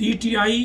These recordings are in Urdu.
PTI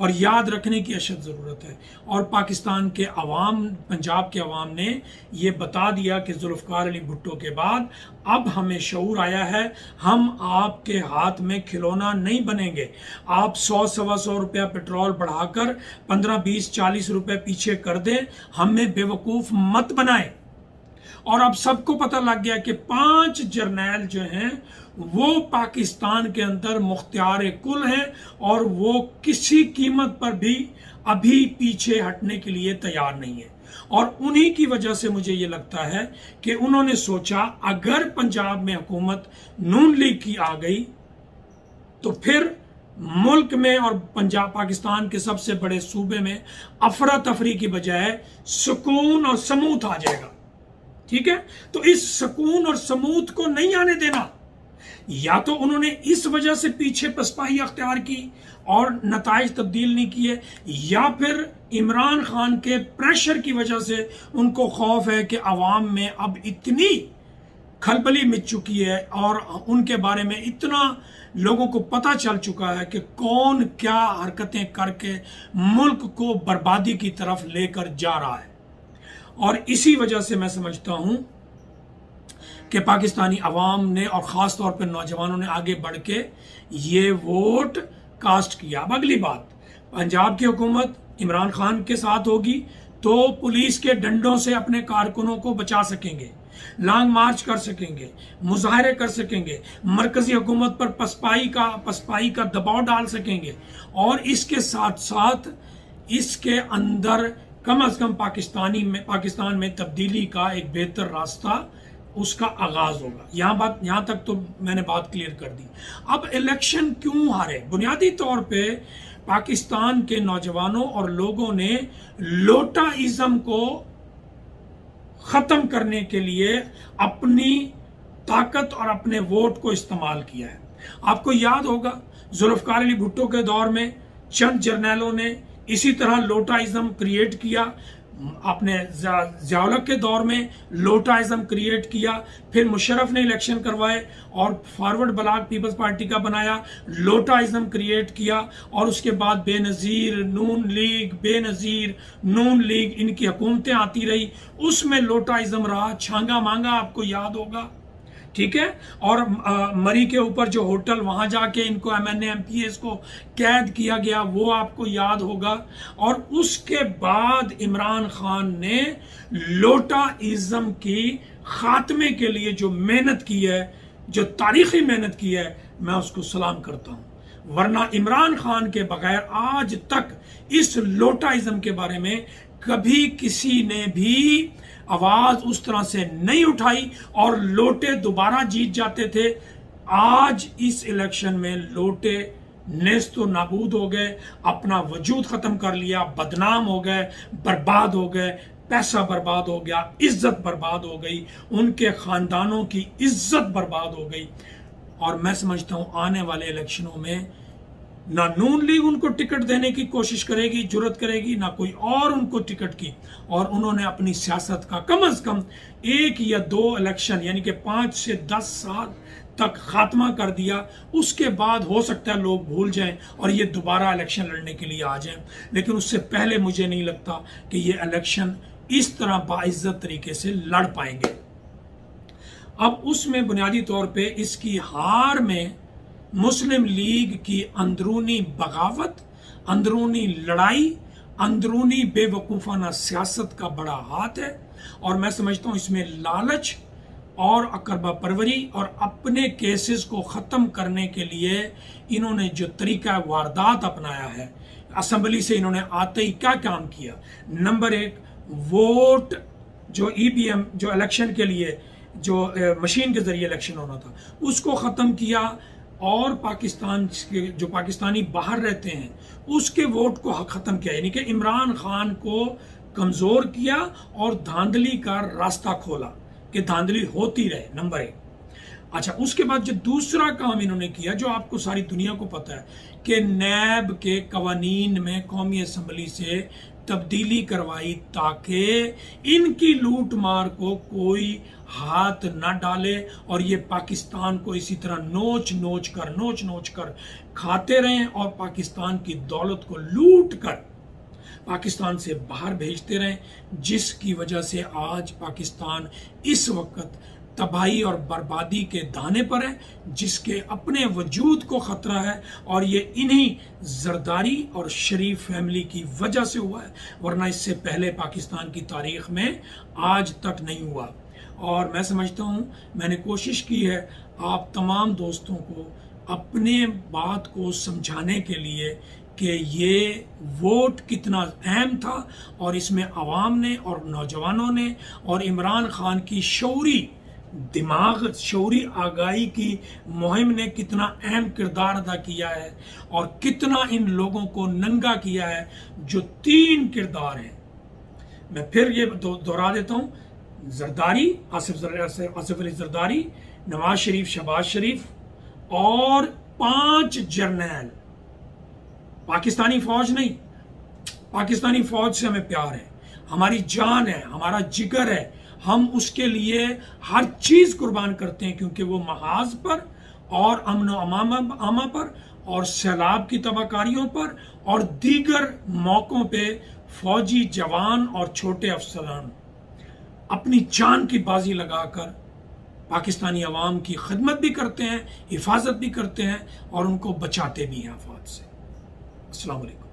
اور یاد رکھنے کی اشد ضرورت ہے، اور پاکستان کے عوام، پنجاب کے عوام نے یہ بتا دیا کہ ذوالفقار علی بھٹو کے بعد اب ہمیں شعور آیا ہے، ہم آپ کے ہاتھ میں کھلونا نہیں بنیں گے۔ آپ 100-125 روپیہ پیٹرول بڑھا کر 15-20-40 روپے پیچھے کر دیں، ہمیں بیوقوف مت بنائیں۔ اور اب سب کو پتہ لگ گیا کہ 5 جرنیل جو ہیں وہ پاکستان کے اندر مختار کل ہیں، اور وہ کسی قیمت پر بھی ابھی پیچھے ہٹنے کے لیے تیار نہیں ہے۔ اور انہی کی وجہ سے مجھے یہ لگتا ہے کہ انہوں نے سوچا اگر پنجاب میں حکومت نون لیگ کی آ گئی تو پھر ملک میں اور پنجاب پاکستان کے سب سے بڑے صوبے میں افراتفری کی بجائے سکون اور سموت آ جائے گا۔ ٹھیک ہے، تو اس سکون اور سموت کو نہیں آنے دینا۔ یا تو انہوں نے اس وجہ سے پیچھے پسپاہی اختیار کی اور نتائج تبدیل نہیں کیے، یا پھر عمران خان کے پریشر کی وجہ سے ان کو خوف ہے کہ عوام میں اب اتنی کھلبلی مچ چکی ہے اور ان کے بارے میں اتنا لوگوں کو پتہ چل چکا ہے کہ کون کیا حرکتیں کر کے ملک کو بربادی کی طرف لے کر جا رہا ہے۔ اور اسی وجہ سے میں سمجھتا ہوں کہ پاکستانی عوام نے اور خاص طور پر نوجوانوں نے آگے بڑھ کے یہ ووٹ کاسٹ کیا۔ اب اگلی بات، پنجاب کی حکومت عمران خان کے ساتھ ہوگی تو پولیس کے ڈنڈوں سے اپنے کارکنوں کو بچا سکیں گے، لانگ مارچ کر سکیں گے، مظاہرے کر سکیں گے، مرکزی حکومت پر پسپائی کا دباؤ ڈال سکیں گے، اور اس کے ساتھ ساتھ اس کے اندر کم از کم پاکستان میں تبدیلی کا ایک بہتر راستہ اس کا آغاز ہوگا۔ یہاں تک تو میں نے بات کلیئر کر دی۔ اب الیکشن کیوں ہارے؟ بنیادی طور پہ پاکستان کے نوجوانوں اور لوگوں نے لوٹا ازم کو ختم کرنے کے لیے اپنی طاقت اور اپنے ووٹ کو استعمال کیا ہے۔ آپ کو یاد ہوگا ذوالفقار علی بھٹو کے دور میں چند جرنیلوں نے اسی طرح لوٹا ازم کریٹ کیا، اپنے ضیاء الحق کے دور میں لوٹا ازم کریٹ کیا، پھر مشرف نے الیکشن کروائے اور فارورڈ بلاک پیپلز پارٹی کا بنایا، لوٹا ازم کریٹ کیا، اور اس کے بعد بے نظیر نون لیگ ان کی حکومتیں آتی رہی، اس میں لوٹا ازم رہا، چھانگا مانگا آپ کو یاد ہوگا، ٹھیک ہے، اور مری کے اوپر جو ہوٹل وہاں جا کے ان کو MNA-MPs کو قید کیا گیا وہ آپ کو یاد ہوگا۔ اور اس کے بعد عمران خان نے لوٹا ازم کی خاتمے کے لیے جو محنت کی ہے، جو تاریخی محنت کی ہے، میں اس کو سلام کرتا ہوں، ورنہ عمران خان کے بغیر آج تک اس لوٹا ازم کے بارے میں کبھی کسی نے بھی آواز اس طرح سے نہیں اٹھائی، اور لوٹے دوبارہ جیت جاتے تھے۔ آج اس الیکشن میں لوٹے نیست و نابود ہو گئے، اپنا وجود ختم کر لیا، بدنام ہو گئے، برباد ہو گئے، پیسہ برباد ہو گیا، عزت برباد ہو گئی، ان کے خاندانوں کی عزت برباد ہو گئی۔ اور میں سمجھتا ہوں آنے والے الیکشنوں میں نہ نون لیگ ان کو ٹکٹ دینے کی کوشش کرے گی، جرت کرے گی، نہ کوئی اور ان کو ٹکٹ کی، اور انہوں نے اپنی سیاست کا کم از کم 1 یا 2 الیکشن یعنی کہ 5 سے 10 سال تک خاتمہ کر دیا۔ اس کے بعد ہو سکتا ہے لوگ بھول جائیں اور یہ دوبارہ الیکشن لڑنے کے لیے آ جائیں، لیکن اس سے پہلے مجھے نہیں لگتا کہ یہ الیکشن اس طرح باعزت طریقے سے لڑ پائیں گے۔ اب اس میں بنیادی طور پہ اس کی ہار میں مسلم لیگ کی اندرونی بغاوت، اندرونی لڑائی، اندرونی بے وقوفانہ سیاست کا بڑا ہاتھ ہے، اور میں سمجھتا ہوں اس میں لالچ اور اقربا پروری اور اپنے کیسز کو ختم کرنے کے لیے انہوں نے جو طریقہ واردات اپنایا ہے، اسمبلی سے انہوں نے آتے ہی کیا کام کیا۔ نمبر 1، ووٹ جو EVM جو الیکشن کے لیے جو مشین کے ذریعے الیکشن ہونا تھا اس کو ختم کیا، اور پاکستان کے جو پاکستانی باہر رہتے ہیں اس کے ووٹ کو ختم کیا، یعنی کہ عمران خان کو کمزور کیا اور دھاندلی کا راستہ کھولا کہ دھاندلی ہوتی رہے، نمبر 1۔ اچھا، اس کے بعد جو دوسرا کام انہوں نے کیا جو آپ کو ساری دنیا کو پتہ ہے کہ نیب کے قوانین میں قومی اسمبلی سے تبدیلی کروائی تاکہ ان کی لوٹ مار کو کوئی ہاتھ نہ ڈالے اور یہ پاکستان کو اسی طرح نوچ نوچ کر کھاتے رہیں اور پاکستان کی دولت کو لوٹ کر پاکستان سے باہر بھیجتے رہیں، جس کی وجہ سے آج پاکستان اس وقت تباہی اور بربادی کے دانے پر ہے، جس کے اپنے وجود کو خطرہ ہے، اور یہ انہی زرداری اور شریف فیملی کی وجہ سے ہوا ہے، ورنہ اس سے پہلے پاکستان کی تاریخ میں آج تک نہیں ہوا۔ اور میں سمجھتا ہوں میں نے کوشش کی ہے آپ تمام دوستوں کو اپنے بات کو سمجھانے کے لیے کہ یہ ووٹ کتنا اہم تھا، اور اس میں عوام نے اور نوجوانوں نے اور عمران خان کی شعوری دماغ، شعوری آگاہی کی مہم نے کتنا اہم کردار ادا کیا ہے، اور کتنا ان لوگوں کو ننگا کیا ہے، جو 3 کردار ہیں۔ میں پھر یہ دہرا دیتا ہوں، زرداری، آصف علی زرداری، نواز شریف، شہباز شریف، اور 5 جرنیل۔ پاکستانی فوج نہیں، پاکستانی فوج سے ہمیں پیار ہے، ہماری جان ہے، ہمارا جگر ہے، ہم اس کے لیے ہر چیز قربان کرتے ہیں، کیونکہ وہ محاذ پر اور امن و امان پر اور سیلاب کی تباہ کاریوں پر اور دیگر موقعوں پہ فوجی جوان اور چھوٹے افسران اپنی جان کی بازی لگا کر پاکستانی عوام کی خدمت بھی کرتے ہیں، حفاظت بھی کرتے ہیں، اور ان کو بچاتے بھی ہیں آفات سے۔ السلام علیکم۔